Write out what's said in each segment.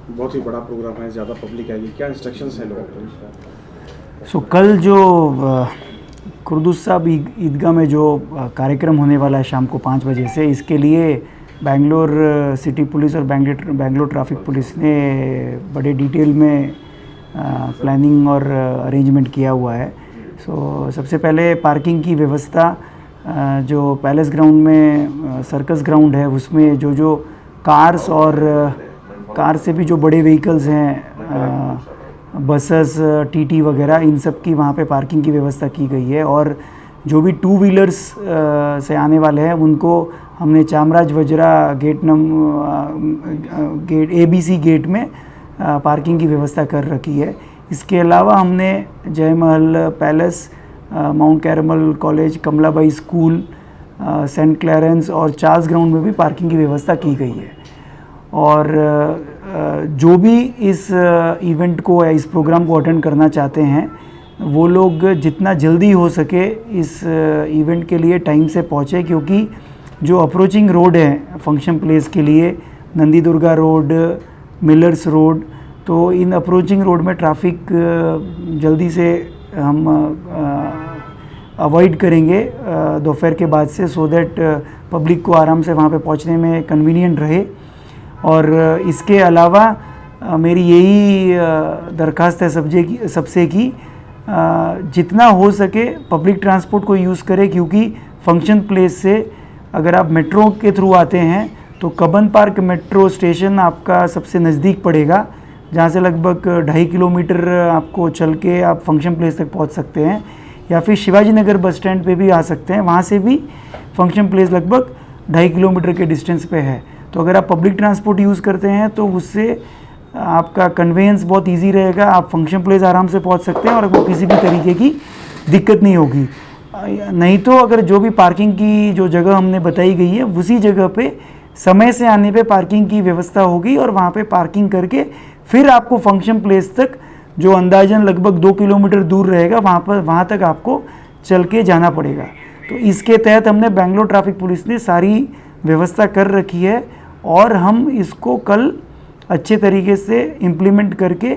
बहुत ही बड़ा प्रोग्राम है, ज़्यादा पब्लिक आएगी, क्या इंस्ट्रक्शंस हैं लोगों को? सो कल जो कुर्दुस साहब ईदगाह में जो कार्यक्रम होने वाला है शाम को 5 बजे से, इसके लिए बेंगलोर सिटी पुलिस और बेंगलोर ट्रैफिक पुलिस ने बड़े डिटेल में प्लानिंग और अरेंजमेंट किया हुआ है। सो सबसे पहले पार्किंग की व्यवस्था, जो पैलेस ग्राउंड में सर्कस ग्राउंड है उसमें जो कार्स और कार से भी जो बड़े व्हीकल्स हैं, बसेस, टीटी वगैरह, इन सब की वहाँ पे पार्किंग की व्यवस्था की गई है। और जो भी 2 व्हीलर्स से आने वाले हैं उनको हमने चामराज वजरा गेट ABC गेट में पार्किंग की व्यवस्था कर रखी है। इसके अलावा हमने Jai Mahal Palace, Mount Carmel College, Kamalabai school, Saint Clarence और चार्ल्स ग्राउंड में भी पार्किंग की व्यवस्था की गई है। और जो भी इस इवेंट को या इस प्रोग्राम को अटेंड करना चाहते हैं वो लोग जितना जल्दी हो सके इस इवेंट के लिए टाइम से पहुँचे, क्योंकि जो अप्रोचिंग रोड है फंक्शन प्लेस के लिए, Nandi Durga road, millers road, तो इन अप्रोचिंग रोड में ट्रैफिक जल्दी से हम अवॉइड करेंगे दोपहर के बाद से, सो दैट पब्लिक को आराम से वहाँ पे पहुँचने में कन्वीनियंट रहे। और इसके अलावा मेरी यही दरख्वास्त है सबसे कि जितना हो सके पब्लिक ट्रांसपोर्ट को यूज़ करें, क्योंकि फंक्शन प्लेस से अगर आप मेट्रो के थ्रू आते हैं तो कब्बन पार्क मेट्रो स्टेशन आपका सबसे नज़दीक पड़ेगा, जहाँ से लगभग 2.5 किलोमीटर आपको चल के आप फंक्शन प्लेस तक पहुँच सकते हैं, या फिर शिवाजी नगर बस स्टैंड पे भी आ सकते हैं, वहाँ से भी फंक्शन प्लेस लगभग 2.5 किलोमीटर के डिस्टेंस पे है। तो अगर आप पब्लिक ट्रांसपोर्ट यूज़ करते हैं तो उससे आपका कन्वेंस बहुत इजी रहेगा, आप फंक्शन प्लेस आराम से पहुंच सकते हैं और आपको किसी भी तरीके की दिक्कत नहीं होगी। नहीं तो अगर जो भी पार्किंग की जो जगह हमने बताई गई है उसी जगह पे समय से आने पे पार्किंग की व्यवस्था होगी, और वहाँ पे पार्किंग करके फिर आपको फंक्शन प्लेस तक, जो अंदाजन लगभग 2 किलोमीटर दूर रहेगा, वहाँ तक आपको चल के जाना पड़ेगा। तो इसके तहत हमने बेंगलोर ट्रैफिक पुलिस ने सारी व्यवस्था कर रखी है, और हम इसको कल अच्छे तरीके से इम्प्लीमेंट करके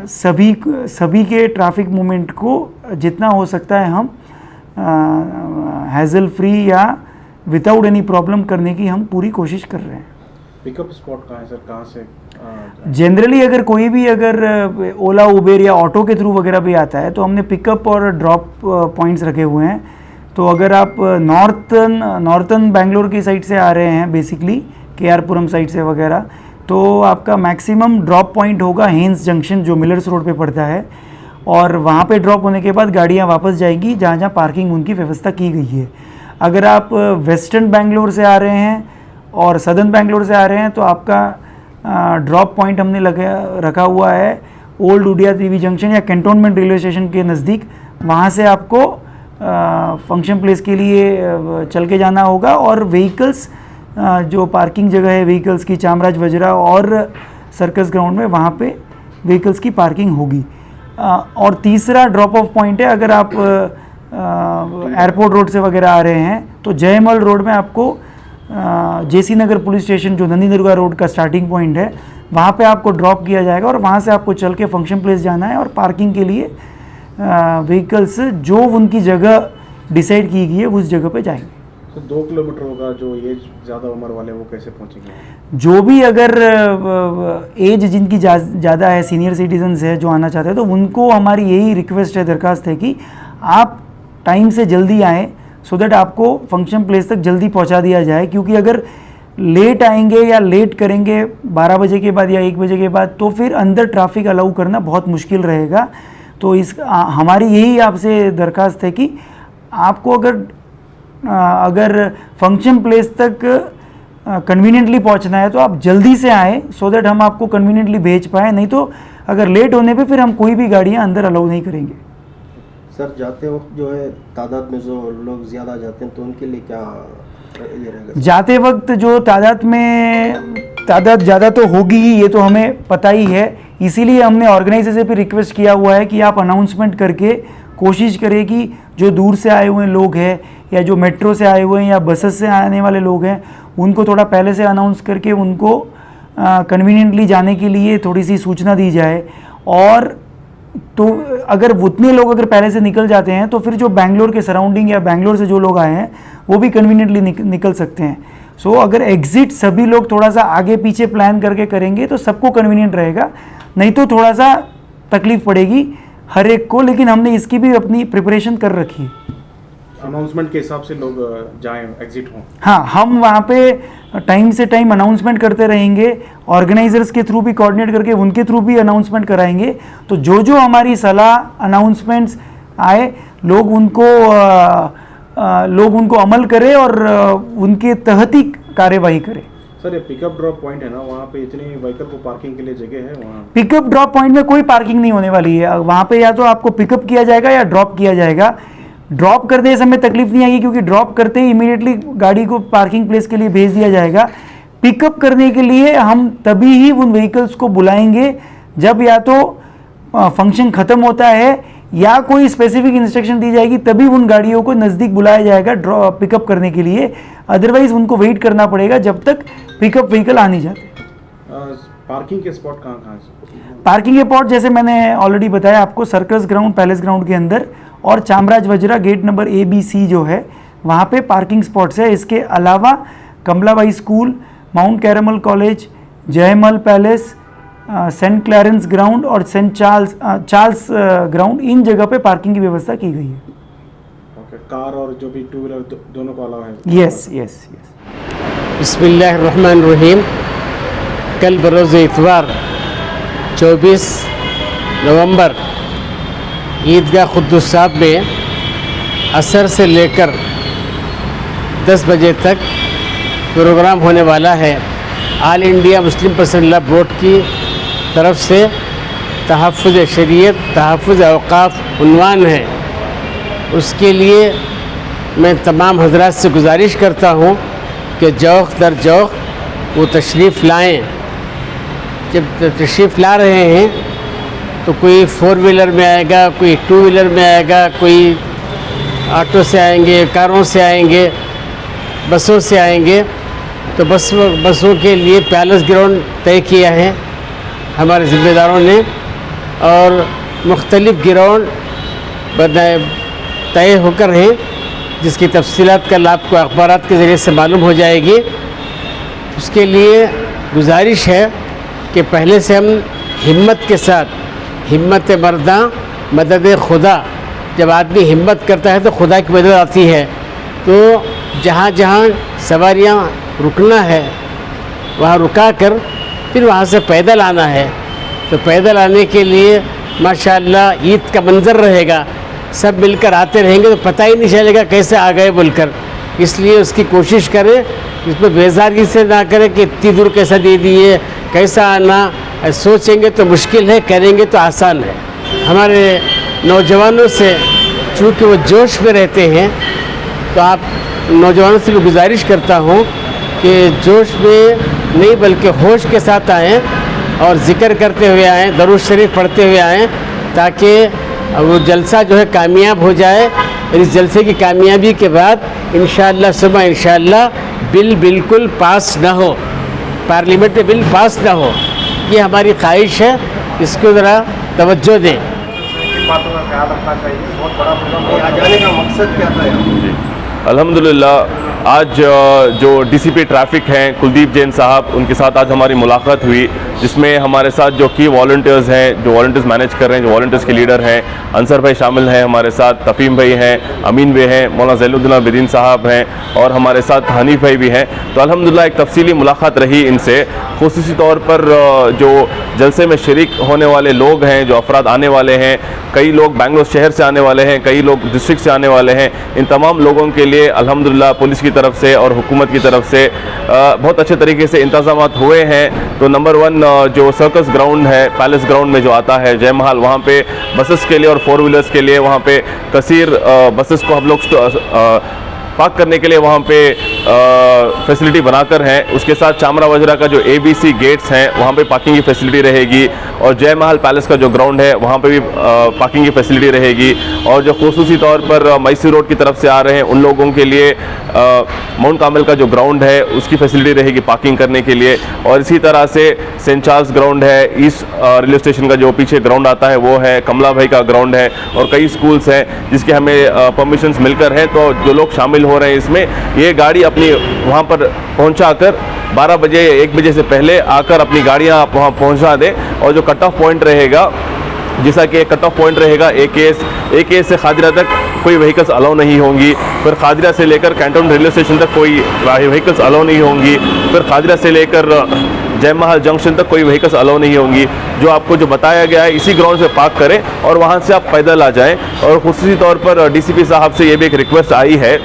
सभी के ट्रैफिक मूवमेंट को जितना हो सकता है हम हैज़ल फ्री या विदाउट एनी प्रॉब्लम करने की हम पूरी कोशिश कर रहे हैं। पिकअप स्पॉट कहाँ है सर, कहाँ से? जनरली अगर कोई भी अगर ओला उबेर या ऑटो के थ्रू वगैरह भी आता है तो हमने पिकअप और ड्रॉप पॉइंट्स रखे हुए हैं। तो अगर आप नॉर्थन बेंगलोर की साइड से आ रहे हैं, बेसिकली KR पुरम साइड से वगैरह, तो आपका मैक्सिमम ड्रॉप पॉइंट होगा हेंस जंक्शन, जो मिलर्स रोड पे पड़ता है, और वहाँ पे ड्रॉप होने के बाद गाड़ियाँ वापस जाएंगी जहाँ जहाँ पार्किंग उनकी व्यवस्था की गई है। अगर आप वेस्टर्न बेंगलोर से आ रहे हैं और सदर्न बेंगलोर से आ रहे हैं तो आपका ड्रॉप पॉइंट हमने रखा हुआ है ओल्ड उडिया देवी जंक्शन या कैंटोनमेंट रेलवे स्टेशन के नज़दीक। वहाँ से आपको फंक्शन प्लेस के लिए चल के जाना होगा, और व्हीकल्स जो पार्किंग जगह है व्हीकल्स की चामराज वजरा और सर्कस ग्राउंड में, वहाँ पे व्हीकल्स की पार्किंग होगी। और तीसरा ड्रॉप ऑफ पॉइंट है, अगर आप एयरपोर्ट रोड से वगैरह आ रहे हैं तो जयमल रोड में आपको JC नगर पुलिस स्टेशन, जो नंदी दुर्गा रोड का स्टार्टिंग पॉइंट है, वहाँ पे आपको ड्रॉप किया जाएगा, और वहाँ से आपको चल के फंक्शन प्लेस जाना है, और पार्किंग के लिए व्हीकल्स जो उनकी जगह डिसाइड की गई है उस जगह पे जाएंगे। तो 2 किलोमीटर होगा, जो एज ज़्यादा उम्र वाले वो कैसे पहुँचेंगे? जो भी अगर एज जिनकी ज़्यादा है, सीनियर सिटीजन्स है जो आना चाहते हैं, तो उनको हमारी यही रिक्वेस्ट है, दरख्वास्त है कि आप टाइम से जल्दी आएँ, सो दैट आपको फंक्शन प्लेस तक जल्दी पहुंचा दिया जाए। क्योंकि अगर लेट आएंगे या लेट करेंगे 12 बजे के बाद या 1 बजे के बाद, तो फिर अंदर ट्रैफिक अलाउ करना बहुत मुश्किल रहेगा। तो हमारी यही आपसे दरख्वास्त है कि आपको अगर फंक्शन प्लेस तक कन्वीनियंटली पहुंचना है तो आप जल्दी से आएँ, सो दैट हम आपको कन्वीनियंटली भेज पाएँ। नहीं तो अगर लेट होने पे फिर हम कोई भी गाड़ियां अंदर अलाउ नहीं करेंगे। सर, जाते वक्त जो है तादाद में जो लोग ज़्यादा जाते हैं तो उनके लिए क्या ये रहेगा? जाते वक्त जो तादाद ज़्यादा तो होगी ही, ये तो हमें पता ही है। इसीलिए हमने ऑर्गेनाइजर से भी रिक्वेस्ट किया हुआ है कि आप अनाउंसमेंट करके कोशिश करें कि जो दूर से आए हुए लोग हैं या जो मेट्रो से आए हुए हैं या बसेस से आने वाले लोग हैं, उनको थोड़ा पहले से अनाउंस करके उनको कन्वीनियंटली जाने के लिए थोड़ी सी सूचना दी जाए। और तो अगर उतने लोग अगर पहले से निकल जाते हैं तो फिर जो बैंगलोर के सराउंडिंग या बैंगलोर से जो लोग आए हैं वो भी कन्वीनियंटली निकल सकते हैं। सो अगर एग्ज़िट सभी लोग थोड़ा सा आगे पीछे प्लान करके करेंगे तो सबको कन्वीनियंट रहेगा, नहीं तो थोड़ा सा तकलीफ़ पड़ेगी हर एक को। लेकिन हमने इसकी भी अपनी प्रिपरेशन कर रखी है। अनाउंसमेंट के हिसाब से लोग जाएं, एग्जिट हों। हाँ, हम वहाँ पे टाइम से टाइम अनाउंसमेंट करते रहेंगे, ऑर्गेनाइजर्स के थ्रू भी कोऑर्डिनेट करके उनके थ्रू भी अनाउंसमेंट कराएंगे। तो जो जो हमारी सलाह अनाउंसमेंट्स आए लोग उनको अमल करें और उनके तहत ही कार्यवाही करें। सर ये पिकअप ड्रॉप पॉइंट है ना, वहाँ पे इतने व्हीकल को पार्किंग के लिए जगह है? वहाँ पिकअप ड्रॉप पॉइंट में कोई पार्किंग नहीं होने वाली है। वहाँ पे या तो आपको पिकअप किया जाएगा या ड्रॉप किया जाएगा। ड्रॉप करते समय तकलीफ नहीं आएगी क्योंकि ड्रॉप करते ही इमीडिएटली गाड़ी को पार्किंग प्लेस के लिए भेज दिया जाएगा। पिकअप करने के लिए हम तभी ही उन व्हीकल्स को बुलाएंगे जब या तो फंक्शन ख़त्म होता है या कोई स्पेसिफिक इंस्ट्रक्शन दी जाएगी, तभी उन गाड़ियों को नज़दीक बुलाया जाएगा पिकअप करने के लिए। अदरवाइज उनको वेट करना पड़ेगा जब तक पिकअप व्हीकल आ नहीं जाते। पार्किंग के स्पॉट कहाँ है? पार्किंग के स्पॉट जैसे मैंने ऑलरेडी बताया आपको, सर्कस ग्राउंड, पैलेस ग्राउंड के अंदर और Chamaraj Vajra gate number ABC जो है वहाँ पे पार्किंग स्पॉट्स है। इसके अलावा Kamalabai school, Mount Carmel College, Jayamal Palace, Saint Clarence ground और सेंट चार्ल्स ग्राउंड, इन जगह पे पार्किंग की व्यवस्था की गई है। ओके, कार और जो भी टू व्हीलर दोनों को अलाउ है? Yes yes yes. बिस्मिल्लाहिर्रहमानिर्रहीम। कल बरोज़ इतवार 24 नवंबर ईदगाह क़ुद्दुस साहब में असर से लेकर 10 बजे तक प्रोग्राम होने वाला है। All India Muslim personal board की तरफ से तहफ़्फ़ुज़ शरीयत, तहफ़्फ़ुज़ औक़ाफ़ उन्वान है। उसके लिए मैं तमाम हज़रात से गुजारिश करता हूँ कि जौक़ दर जौक़ वो तशरीफ़ लाएँ। जब तशरीफ़ ला रहे हैं तो कोई 4 व्हीलर में आएगा, कोई 2 व्हीलर में आएगा, कोई ऑटो से आएंगे, कारों से आएंगे, बसों से आएंगे। तो बसों के लिए पैलेस ग्राउंड तय किया है हमारे ज़िम्मेदारों ने और मुख्तलिफ़ ग्राउंड तय होकर हैं जिसकी तफसीलात कल आपको अखबारात के ज़रिए से मालूम हो जाएगी। उसके लिए गुजारिश है कि पहले से हम हिम्मत के साथ, हिम्मत मर्दा मदद खुदा, जब आदमी हिम्मत करता है तो खुदा की मदद आती है। तो जहाँ जहाँ सवारियाँ रुकना है वहाँ रुका कर फिर वहाँ से पैदल आना है। तो पैदल आने के लिए माशाअल्लाह ईद का मंज़र रहेगा, सब मिलकर आते रहेंगे तो पता ही नहीं चलेगा कैसे आ गए बोलकर। इसलिए उसकी कोशिश करें, इसमें बेजारगी से ना करें कि इतनी दूर कैसा दे दिए, कैसा आना। सोचेंगे तो मुश्किल है, करेंगे तो आसान है। हमारे नौजवानों से चूँकि वो जोश में रहते हैं तो आप नौजवानों से भी गुजारिश करता हूँ कि जोश में नहीं बल्कि होश के साथ आएँ और ज़िक्र करते हुए आएँ, दरूद शरीफ पढ़ते हुए आएँ, ताकि वो जलसा जो है कामयाब हो जाए। इस जलसे की कामयाबी के बाद इंशाअल्लाह सुबह इंशाअल्लाह बिल बिल्कुल पास ना हो, पार्लियामेंट में बिल पास ना हो, ये हमारी ख्वाहिश है। इसको ज़रा तवज्जो दें। किन बातों का ख्याल रखना चाहिए? बहुत बड़ा प्रोग्राम आ जाने का मकसद क्या था यहाँ? अल्हम्दुलिल्लाह आज जो DCP ट्रैफ़िक हैं कुलदीप जैन साहब, उनके साथ आज हमारी मुलाकात हुई, जिसमें हमारे साथ जो की वॉलंटियर्स हैं, जो वॉलंटियर्स मैनेज कर रहे हैं, जो वॉलंटियर्स के लीडर हैं, अंसर भाई शामिल हैं हमारे साथ, तफ़ीम भाई हैं, अमीन भाई हैं, मौलाना ज़ैनुद्दीन बेदीन साहब हैं और हमारे साथ हनीफ भाई भी हैं। तो अल्हम्दुलिल्लाह एक तफसीली मुलाकात रही इनसे। ख़ुसूसी तौर पर जो जलसे में शरीक होने वाले लोग हैं, जो अफराद आने वाले हैं, कई लोग बेंगलोर शहर से आने वाले हैं, कई लोग डिस्ट्रिक्ट से आने वाले हैं, इन तमाम लोगों के लिए अल्हम्दुलिल्लाह पुलिस की तरफ से और हुकूमत की तरफ से बहुत अच्छे तरीके से इंतज़ामात हुए हैं। तो नंबर 1 जो सर्कस ग्राउंड है, पैलेस ग्राउंड में जो आता है जय महल, वहाँ पे बसेस के लिए और 4 व्हीलर्स के लिए वहाँ पे कसीर बसेस को हम लोग पार्क करने के लिए वहाँ पे फैसिलिटी बनाकर हैं। उसके साथ चामरा वजरा का जो ABC गेट्स हैं वहाँ पे पार्किंग की फैसिलिटी रहेगी, और जय महल पैलेस का जो ग्राउंड है वहाँ पे भी पार्किंग की फैसिलिटी रहेगी। और जो खुसूसी तौर पर मैसूर रोड की तरफ से आ रहे हैं उन लोगों के लिए माउंट कामिल का जो ग्राउंड है उसकी फैसिलिटी रहेगी पार्किंग करने के लिए। और इसी तरह से सेंट चार्ल्स ग्राउंड है, ईस्ट रेलवे स्टेशन का जो पीछे ग्राउंड आता है वो है, कमला भाई का ग्राउंड है, और कई स्कूल्स हैं जिसके हमें परमिशंस मिलकर हैं। तो जो लोग शामिल हो रहे हैं इसमें, ये गाड़ी अपनी वहाँ पर पहुँचा कर 12 बजे 1 बजे से पहले आकर अपनी गाड़ियाँ आप वहाँ पहुँचा दें। और जो कट ऑफ पॉइंट रहेगा, जैसा कि कट ऑफ पॉइंट रहेगा AKS से खादिरा तक कोई व्हीकल्स अलाउ नहीं होंगी, फिर खादिरा से लेकर कैंटोन रेलवे स्टेशन तक कोई व्हीकल्स अलाउ नहीं होंगी, फिर खादिरा से लेकर जय महल जंक्शन तक कोई व्हीकल्स अलाउ नहीं होंगी। जो आपको जो बताया गया है इसी ग्राउंड से पार्क करें और वहाँ से आप पैदल आ जाएं। और खुसूसी तौर पर DCP साहब से ये भी एक रिक्वेस्ट आई है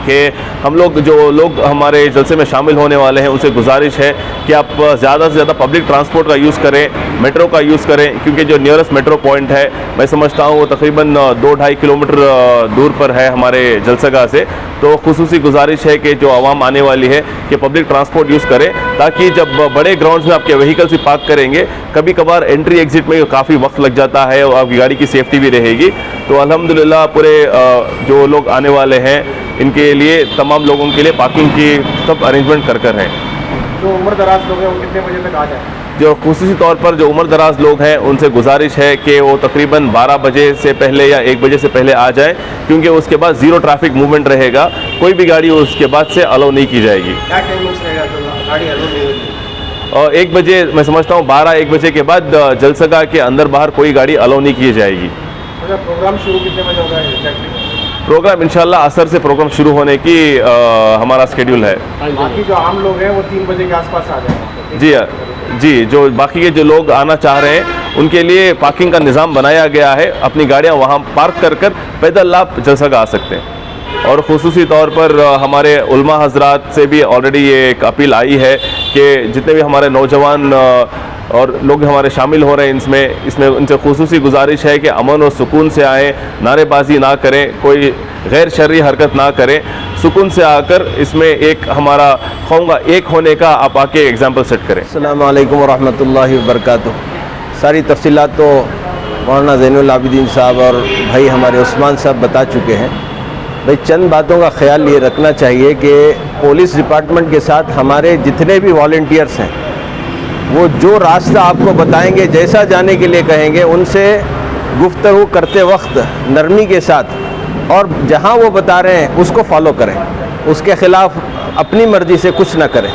कि हम लोग जो लोग हमारे जलसे में शामिल होने वाले हैं उनसे गुजारिश है कि आप ज़्यादा से ज़्यादा पब्लिक ट्रांसपोर्ट का यूज़ करें, मेट्रो का यूज़ करें, क्योंकि जो नियरेस्ट मेट्रो पॉइंट है मैं समझता हूँ वो तकरीबन 2-2.5 किलोमीटर दूर पर है हमारे जलसगाह से। तो खुसूसी गुजारिश है कि जो आवाम आने वाली है कि पब्लिक ट्रांसपोर्ट यूज़ करें, ताकि जब बड़े ग्राउंड्स में आपके व्हीकल्स भी पार्क करेंगे, कभी कभार एंट्री एग्जिट में काफ़ी वक्त लग जाता है और आपकी गाड़ी की सेफ्टी भी रहेगी। तो अल्हम्दुलिल्लाह पूरे जो लोग आने वाले हैं इनके लिए, तमाम लोगों के लिए पार्किंग की सब अरेंजमेंट कर हैं। जो उम्र दराज लोग हैं वो कितने बजे तक आ जाएं? जो खुसूसी तौर पर जो उम्र दराज लोग हैं उनसे गुजारिश है कि वो तकरीबन 12 बजे से पहले या 1 बजे से पहले आ जाएं, क्योंकि उसके बाद ज़ीरो ट्रैफिक मूवमेंट रहेगा, कोई भी गाड़ी उसके बाद से अलाउ नहीं की जाएगी। क्या टाइमिंग्स रहेगा तो गाड़ी अलाउ नहीं होगी? और 1 बजे मैं समझता हूँ 12-1 बजे के बाद जलसगाह के अंदर बाहर कोई गाड़ी अलाउ नहीं की जाएगी। अच्छा, प्रोग्राम शुरू कितने बजे होगा एग्जैक्टली? प्रोग्राम इंशाल्लाह असर से प्रोग्राम शुरू होने की हमारा शेड्यूल है। बाकी जो आम लोग हैं वो 3 बजे के आसपास आ जाएंगे? जी, जो बाकी के जो लोग आना चाह रहे हैं उनके लिए पार्किंग का निज़ाम बनाया गया है, अपनी गाड़ियां वहां पार्क कर पैदल आप जलसगाह आ सकते हैं। और खुसूसी तौर पर हमारे उलमा हजरात से भी ऑलरेडी ये एक अपील आई है कि जितने भी हमारे नौजवान और लोग हमारे शामिल हो रहे हैं इसमें उनसे खुसूसी गुजारिश है कि अमन और सुकून से आएँ, नारेबाजी ना करें, कोई गैर शर्री हरकत ना करें, सुकून से आकर इसमें एक हमारा कहूँगा एक होने का आप आके एग्जाम्पल सेट करें। अस्सलाम वालेकुम वरहमतुल्लाहि वबरकातुहू। सारी तफसीलात तो मौलाना ज़ैनुल आबिदीन साहब और भाई हमारे उस्मान साहब बता चुके हैं। भाई चंद बातों का ख्याल ये रखना चाहिए कि पुलिस डिपार्टमेंट के साथ हमारे जितने भी वॉलंटियर्स हैं वो जो रास्ता आपको बताएंगे, जैसा जाने के लिए कहेंगे, उनसे गुफ्तगू करते वक्त नरमी के साथ और जहां वो बता रहे हैं उसको फॉलो करें, उसके ख़िलाफ़ अपनी मर्ज़ी से कुछ ना करें।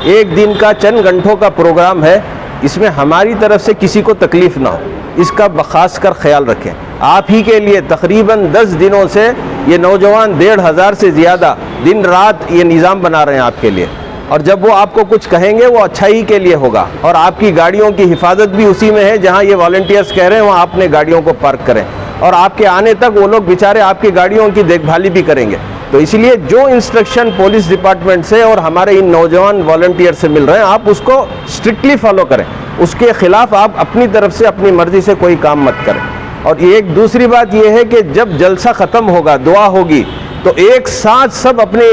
एक दिन का चंद घंटों का प्रोग्राम है, इसमें हमारी तरफ से किसी को तकलीफ़ ना हो, इसका ख़ास कर ख्याल रखें। आप ही के लिए तकरीबन 10 दिनों से ये नौजवान 1,500 से ज़्यादा दिन रात ये निज़ाम बना रहे हैं आपके लिए, और जब वो आपको कुछ कहेंगे वो अच्छा ही के लिए होगा। और आपकी गाड़ियों की हिफाजत भी उसी में है जहां ये वॉलंटियर्स कह रहे हैं वहां अपने गाड़ियों को पार्क करें, और आपके आने तक वो लोग बेचारे आपकी गाड़ियों की देखभाली भी करेंगे। तो इसलिए जो इंस्ट्रक्शन पुलिस डिपार्टमेंट से और हमारे इन नौजवान वॉलंटियर से मिल रहे हैं आप उसको स्ट्रिक्टली फॉलो करें, उसके ख़िलाफ़ आप अपनी तरफ से अपनी मर्ज़ी से कोई काम मत करें। और एक दूसरी बात यह है कि जब जलसा ख़त्म होगा, दुआ होगी, तो एक साथ सब अपने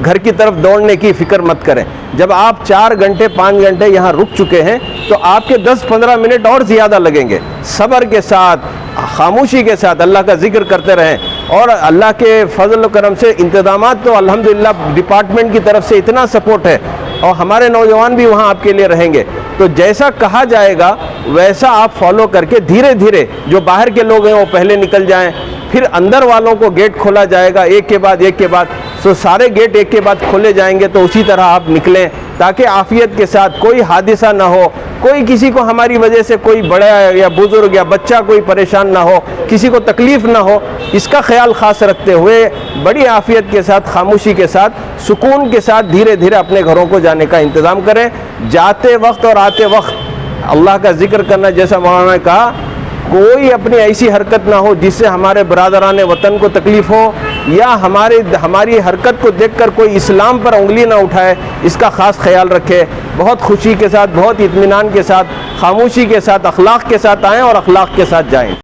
घर की तरफ दौड़ने की फ़िक्र मत करें। जब आप 4 घंटे 5 घंटे यहाँ रुक चुके हैं तो आपके 10-15 मिनट और ज़्यादा लगेंगे। सब्र के साथ, खामोशी के साथ अल्लाह का जिक्र करते रहें, और अल्लाह के फजल व करम से इंतज़ामात तो अल्हम्दुलिल्लाह डिपार्टमेंट की तरफ से इतना सपोर्ट है, और हमारे नौजवान भी वहाँ आपके लिए रहेंगे। तो जैसा कहा जाएगा वैसा आप फॉलो करके धीरे धीरे जो बाहर के लोग हैं वो पहले निकल जाएं, फिर अंदर वालों को गेट खोला जाएगा एक के बाद। सो सारे गेट एक के बाद खोले जाएंगे, तो उसी तरह आप निकलें ताकि आफियत के साथ कोई हादिसा ना हो, कोई किसी को हमारी वजह से कोई बड़ा या बुजुर्ग या बच्चा कोई परेशान ना हो, किसी को तकलीफ़ ना हो, इसका ख्याल ख़ास रखते हुए बड़ी आफियत के साथ, खामोशी के साथ, सुकून के साथ धीरे धीरे अपने घरों को जाने का इंतज़ाम करें। जाते वक्त और आते वक्त अल्लाह का जिक्र करना, जैसा मौलाना ने कहा, कोई अपनी ऐसी हरकत ना हो जिससे हमारे बरादरान वतन को तकलीफ़ हो, या हमारी हरकत को देखकर कोई इस्लाम पर उंगली ना उठाए, इसका ख़ास ख्याल रखे। बहुत खुशी के साथ, बहुत इत्मीनान के साथ, खामोशी के साथ, अखलाक के साथ आएँ और अखलाक के साथ जाएँ।